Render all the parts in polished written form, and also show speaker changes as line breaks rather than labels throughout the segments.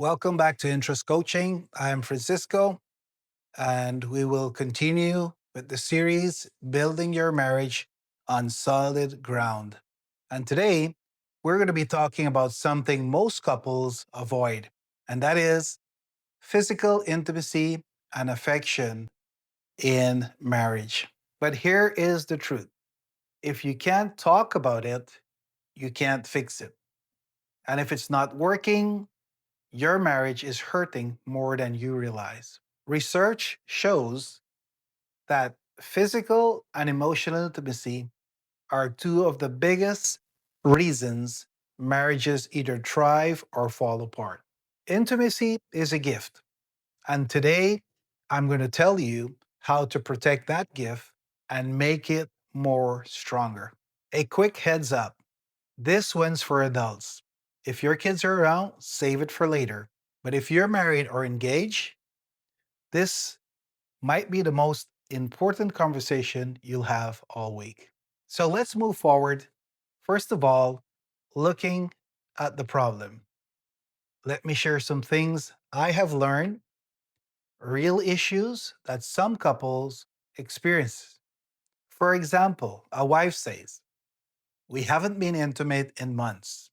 Welcome back to Interest Coaching. I'm Francisco, and we will continue with the series Building Your Marriage on Solid Ground. And today, we're going to be talking about something most couples avoid, and that is physical intimacy and affection in marriage. But here is the truth: if you can't talk about it, you can't fix it. And if it's not working, your marriage is hurting more than you realize. Research shows that physical and emotional intimacy are two of the biggest reasons marriages either thrive or fall apart. Intimacy is a gift, and today I'm going to tell you how to protect that gift and make it more stronger. A quick heads up: this one's for adults. If your kids are around, save it for later. But if you're married or engaged, this might be the most important conversation you'll have all week. So let's move forward. First of all, looking at the problem. Let me share some things I have learned, real issues that some couples experience. For example, a wife says, "We haven't been intimate in months."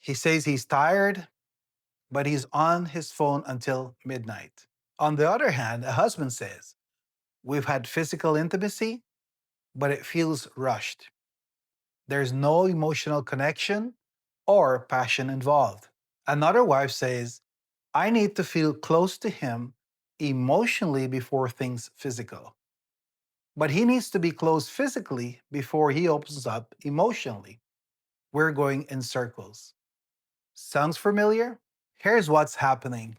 He says he's tired, but he's on his phone until midnight. On the other hand, a husband says, "We've had physical intimacy, but it feels rushed. There's no emotional connection or passion involved." Another wife says, "I need to feel close to him emotionally before things physical. But he needs to be close physically before he opens up emotionally." We're going in circles. Sounds familiar? Here's what's happening: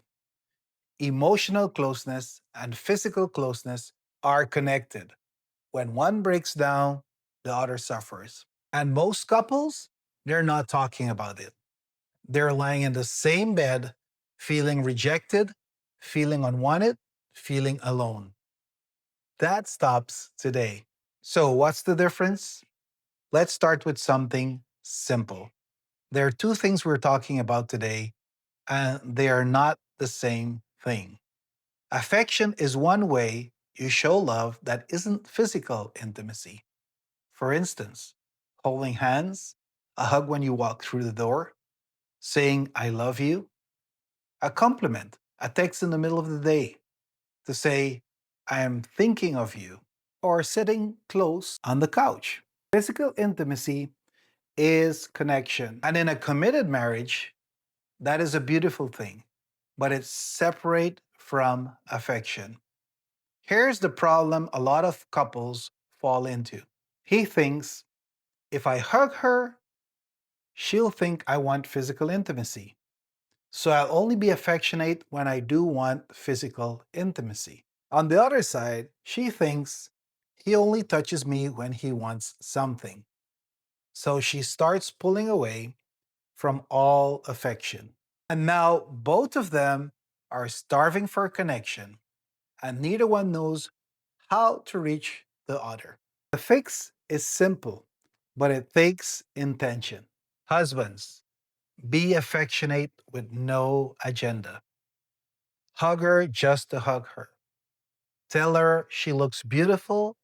emotional closeness and physical closeness are connected. When one breaks down, the other suffers. And most couples, they're not talking about it. They're lying in the same bed, feeling rejected, feeling unwanted, feeling alone. That stops today. So, what's the difference? Let's start with something simple. There are two things we're talking about today, and they are not the same thing. Affection is one way you show love that isn't physical intimacy. For instance, holding hands, a hug when you walk through the door, saying, "I love you," a compliment, a text in the middle of the day to say, "I am thinking of you," or sitting close on the couch. Physical intimacy is connection. And in a committed marriage, that is a beautiful thing, but it's separate from affection. Here's the problem a lot of couples fall into. He thinks, if I hug her, she'll think I want physical intimacy. So I'll only be affectionate when I do want physical intimacy. On the other side, she thinks he only touches me when he wants something. So she starts pulling away from all affection. And now both of them are starving for connection, and neither one knows how to reach the other. The fix is simple, but it takes intention. Husbands, be affectionate with no agenda. Hug her just to hug her. Tell her she looks beautiful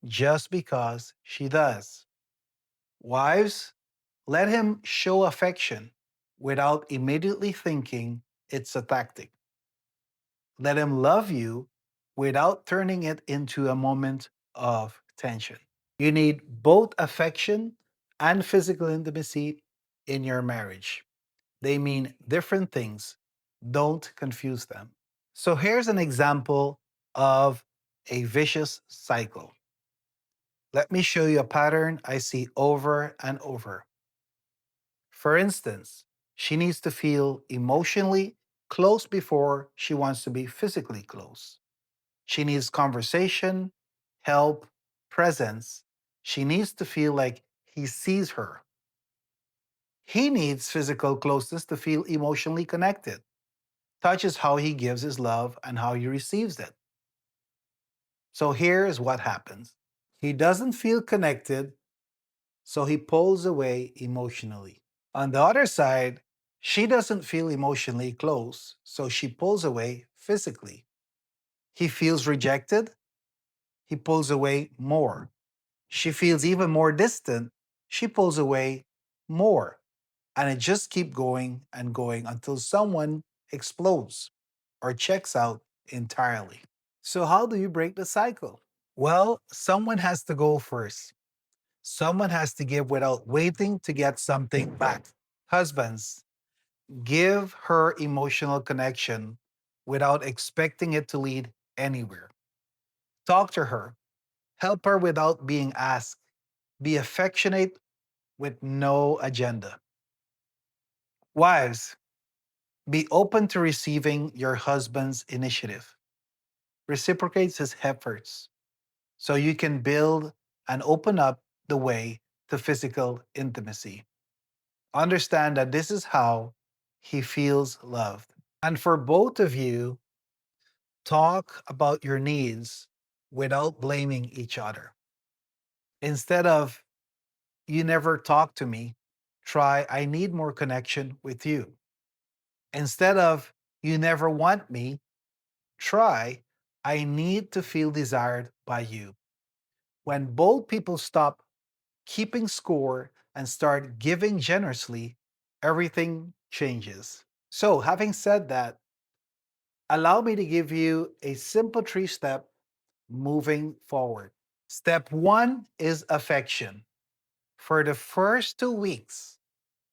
just because she does. Wives, let him show affection without immediately thinking it's a tactic. Let him love you without turning it into a moment of tension. You need both affection and physical intimacy in your marriage. They mean different things. Don't confuse them. So here's an example of a vicious cycle. Let me show you a pattern I see over and over. For instance, she needs to feel emotionally close before she wants to be physically close. She needs conversation, help, presence. She needs to feel like he sees her. He needs physical closeness to feel emotionally connected. Touch is how he gives his love and how he receives it. So here's what happens: he doesn't feel connected, so he pulls away emotionally. On the other side, She doesn't feel emotionally close, so she pulls away physically. He feels rejected, he pulls away more. She feels even more distant, she pulls away more. And it just keeps going and going until someone explodes or checks out entirely. So, how do you break the cycle? Well, someone has to go first. Someone has to give without waiting to get something back. Husbands, give her emotional connection without expecting it to lead anywhere. Talk to her, help her without being asked, be affectionate with no agenda. Wives, be open to receiving your husband's initiative. Reciprocate his efforts so you can build and open up the way to physical intimacy. Understand that this is how he feels loved. And for both of you, talk about your needs without blaming each other. Instead of, you never talk to me, try, I need more connection with you. Instead of, you never want me, try, I need to feel desired by you. When both people stop keeping score and start giving generously, everything changes. So, having said that, allow me to give you a simple three-step moving forward. Step one is affection. For the first 2 weeks,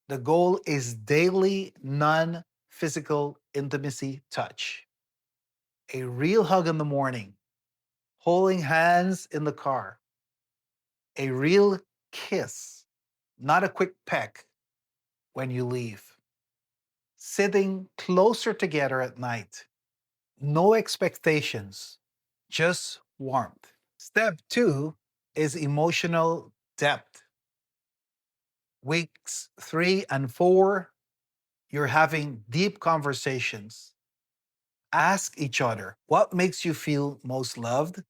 the goal is daily non physical intimacy touch. A real hug in the morning, holding hands in the car, a real kiss, not a quick peck when you leave, sitting closer together at night. No expectations, just warmth. Step two is emotional depth. Weeks 3 and 4, you're having deep conversations. Ask each other, what makes you feel most loved?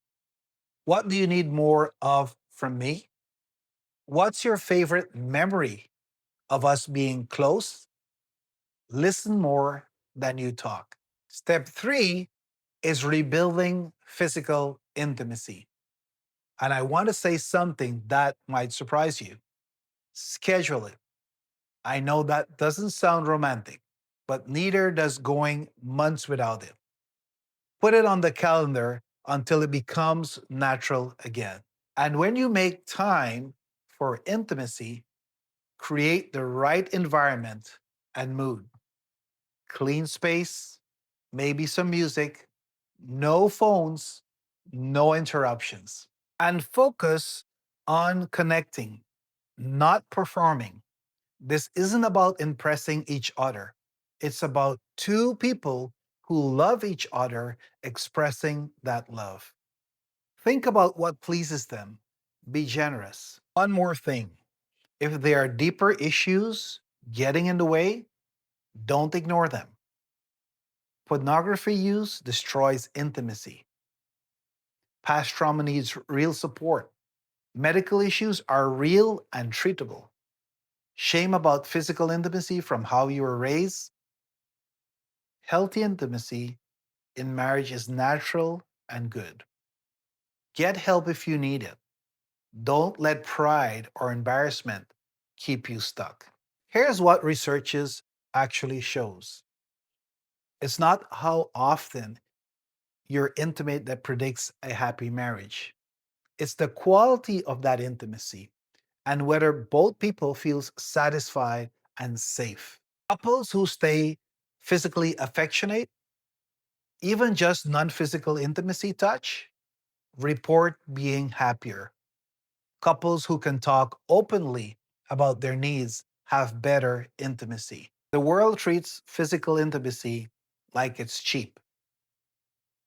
What do you need more of from me? What's your favorite memory of us being close? Listen more than you talk. Step three is rebuilding physical intimacy. And I want to say something that might surprise you. Schedule it. I know that doesn't sound romantic, but neither does going months without it. Put it on the calendar until it becomes natural again. And when you make time for intimacy, create the right environment and mood. Clean space, maybe some music, no phones, no interruptions. And focus on connecting, not performing. This isn't about impressing each other. It's about two people who love each other expressing that love. Think about what pleases them. Be generous. One more thing, if there are deeper issues getting in the way, don't ignore them. Pornography use destroys intimacy. Past trauma needs real support. Medical issues are real and treatable. Shame about physical intimacy from how you were raised. Healthy intimacy in marriage is natural and good. Get help if you need it. Don't let pride or embarrassment keep you stuck. Here's what researches actually shows. It's not how often you're intimate that predicts a happy marriage. It's the quality of that intimacy and whether both people feels satisfied and safe. Couples who stay physically affectionate, even just non-physical intimacy touch, report being happier. Couples who can talk openly about their needs have better intimacy. The world treats physical intimacy like it's cheap,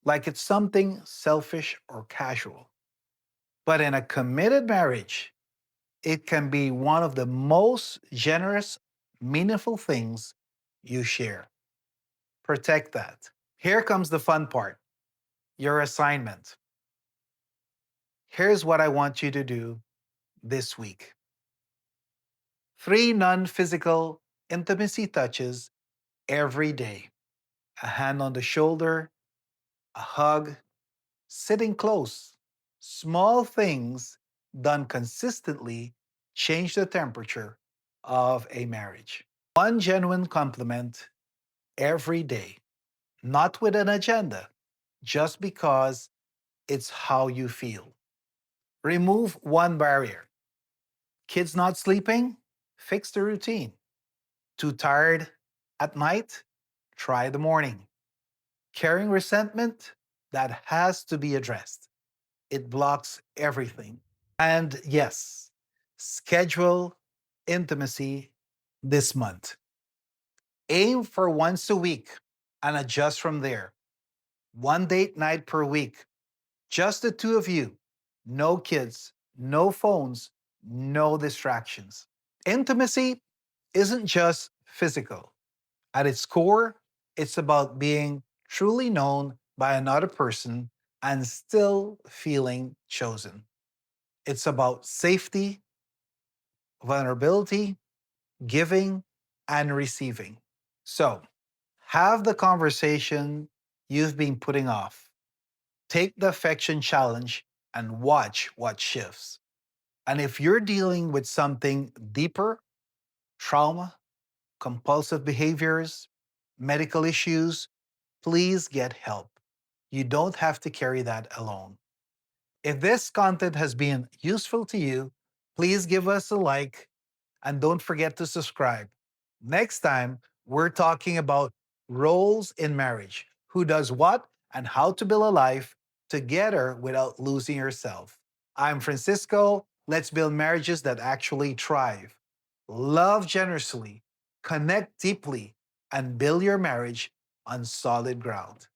like it's something selfish or casual. But in a committed marriage, it can be one of the most generous, meaningful things you share. Protect that. Here comes the fun part, your assignment. Here's what I want you to do this week. 3 non physical Intimacy touches every day: a hand on the shoulder, a hug, sitting close. Small things done consistently change the temperature of a marriage. One genuine compliment every day, not with an agenda, just because it's how you feel. Remove one barrier. Kids not sleeping? Fix the routine. Too tired at night? Try the morning. Carrying resentment? That has to be addressed. It blocks everything. And yes, schedule intimacy this month. Aim for once a week and adjust from there. One date night per week. Just the two of you. No kids, no phones, no distractions. Intimacy isn't just physical. At its core, it's about being truly known by another person and still feeling chosen. It's about safety, vulnerability, giving, and receiving. So, have the conversation you've been putting off. Take the affection challenge and watch what shifts. And if you're dealing with something deeper, trauma, compulsive behaviors, medical issues, please get help. You don't have to carry that alone. If this content has been useful to you, please give us a like and don't forget to subscribe. Next time, we're talking about roles in marriage: who does what and how to build a life together without losing yourself. I'm Francisco. Let's build marriages that actually thrive. Love generously, connect deeply, and build your marriage on solid ground.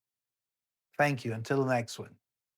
Thank you. Until the next one.